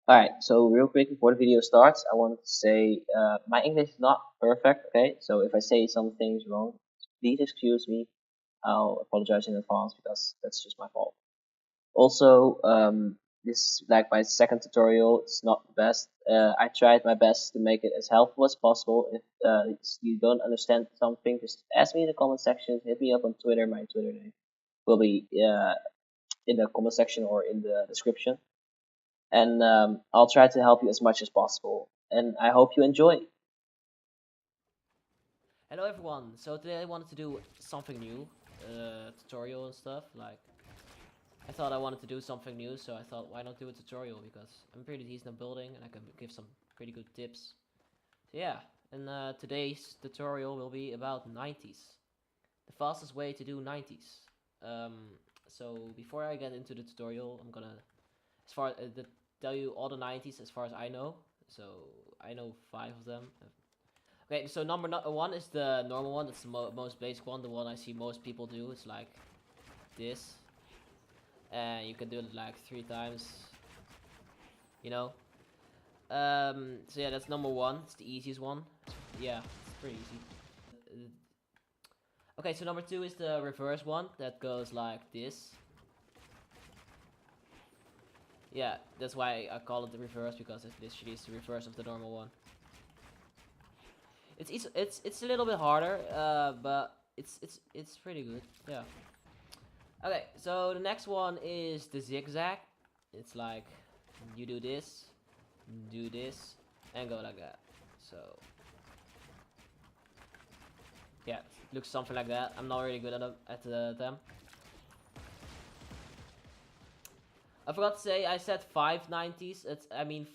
Alright, so real quick before the video starts, I want to say my English is not perfect, okay? So if I say some things wrong, please excuse me. I'll apologize in advance because that's just my fault. Also, this is like my second tutorial. It's not the best. I tried my best to make it as helpful as possible. If you don't understand something, just ask me in the comment section. Hit me up on Twitter. My Twitter name will be in the comment section or in the description, and I'll try to help you as much as possible. And I hope you enjoy. Hello everyone, so today I wanted to do something new, tutorial and stuff, like, I thought I wanted to do something new, so I thought why not do a tutorial, because I'm pretty decent at building and I can give some pretty good tips. So yeah, and today's tutorial will be about 90s, the fastest way to do 90s. Um, so before I get into the tutorial, I'm gonna, tell you all the 90s as far as I know, so I know 5 of them. Okay, so number one is the normal one. That's the most basic one. The one I see most people do. It's like this, and you can do it like 3 times. You know. So yeah, that's number one. It's the easiest one. Yeah, it's pretty easy. Okay, so number two is the reverse one. That goes like this. Yeah, that's why I call it the reverse, because it literally is the reverse of the normal one. It's a little bit harder, but it's pretty good. Yeah. Okay, so the next one is the zigzag. It's like you do this, and go like that. So yeah, it looks something like that. I'm not really good at them. I forgot to say I said 590s. I mean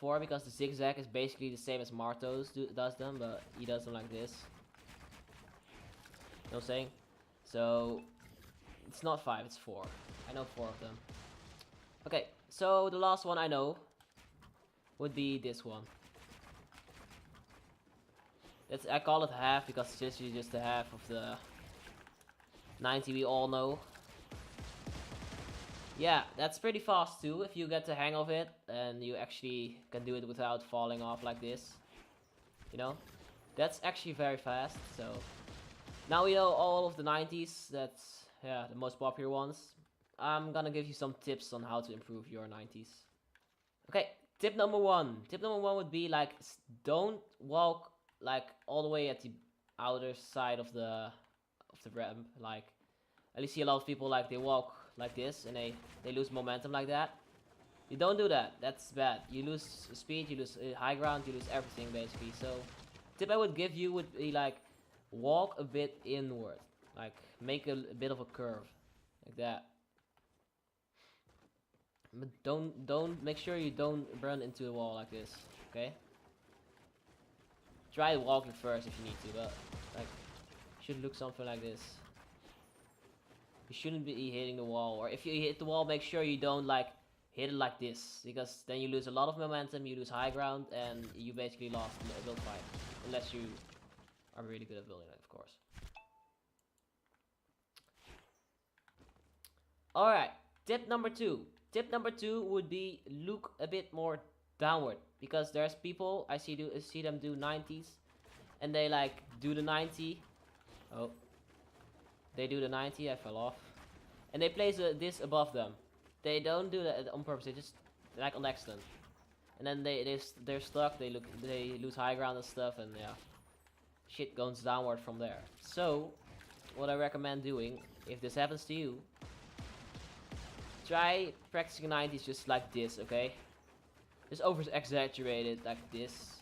4, because the zigzag is basically the same as Martos does them, but he does them like this. You know what I'm saying? So it's not 5, it's 4. I know 4 of them. Okay, so the last one I know would be this one. I call it half because it's literally just the half of the 90 we all know. Yeah, that's pretty fast too if you get the hang of it and you actually can do it without falling off like this. You know? That's actually very fast, so now we know all of the 90s. That's, yeah, the most popular ones. I'm gonna give you some tips on how to improve your 90s. Okay, tip number one. Tip number one would be like, don't walk like all the way at the outer side of the ramp. Like, I see a lot of people like they walk like this and they lose momentum like that. You don't do that. That's bad. You lose speed, you lose high ground, you lose everything basically. So, tip I would give you would be like, walk a bit inward, like make a bit of a curve, like that. But don't make sure you don't run into the wall like this. Okay. Try walking first if you need to, but like, should look something like this. You shouldn't be hitting the wall, or if you hit the wall, make sure you don't like hit it like this, because then you lose a lot of momentum, you lose high ground, and you basically lost a build fight, unless you are really good at building it, of course. All right, tip number two. Tip number two would be look a bit more downward, because there's people I see them do 90s, and they like do the 90. Oh, they do the 90. I fell off, and they place this above them. They don't do that on purpose. They just like on accident, and then they're stuck. They lose high ground and stuff, and yeah, shit goes downward from there. So, what I recommend doing if this happens to you, try practicing 90s just like this, okay? Just over exaggerated like this.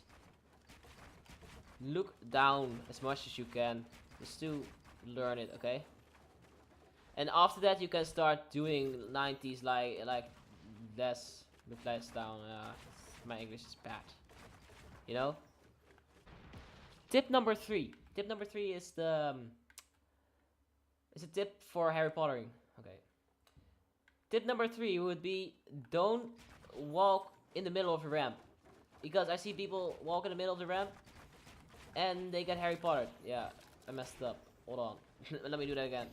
Look down as much as you can, just to learn it, okay? And after that, you can start doing 90s like less, with less down. My English is bad, you know. Tip number three. Tip number three is is a tip for Harry Pottering. Okay. Tip number three would be, don't walk in the middle of the ramp, because I see people walk in the middle of the ramp and they get Harry Potter. Yeah, I messed up. Hold on. Let me do that again.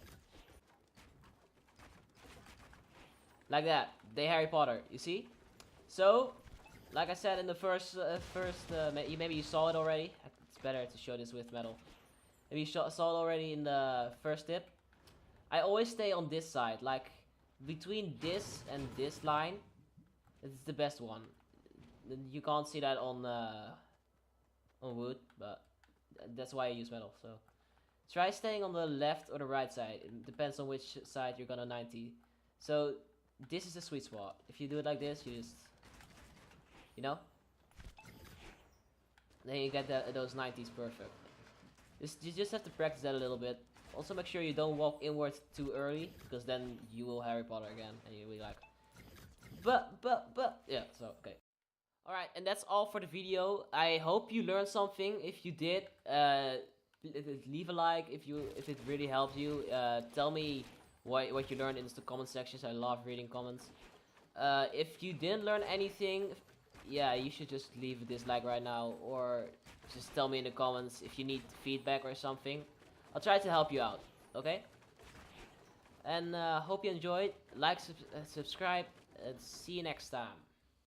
Like that. They Harry Potter. You see? So, like I said in the maybe you saw it already. It's better to show this with metal. Maybe you saw it already in the first tip. I always stay on this side, like between this and this line. It's the best one. You can't see that on wood, but that's why I use metal. So try staying on the left or the right side. It depends on which side you're gonna 90. So this is the sweet spot. If you do it like this, you just, you know, then you get those 90s perfect. You just have to practice that a little bit. Also make sure you don't walk inwards too early, because then you will Harry Potter again, and you'll be like, but, yeah, so, okay. Alright, and that's all for the video. I hope you learned something. If you did, leave a like if it really helped you. Tell me what you learned in the comment sections. I love reading comments. If you didn't learn anything, yeah, you should just leave a dislike right now, or just tell me in the comments if you need feedback or something. I'll try to help you out, okay? And hope you enjoyed. Like, subscribe, and see you next time.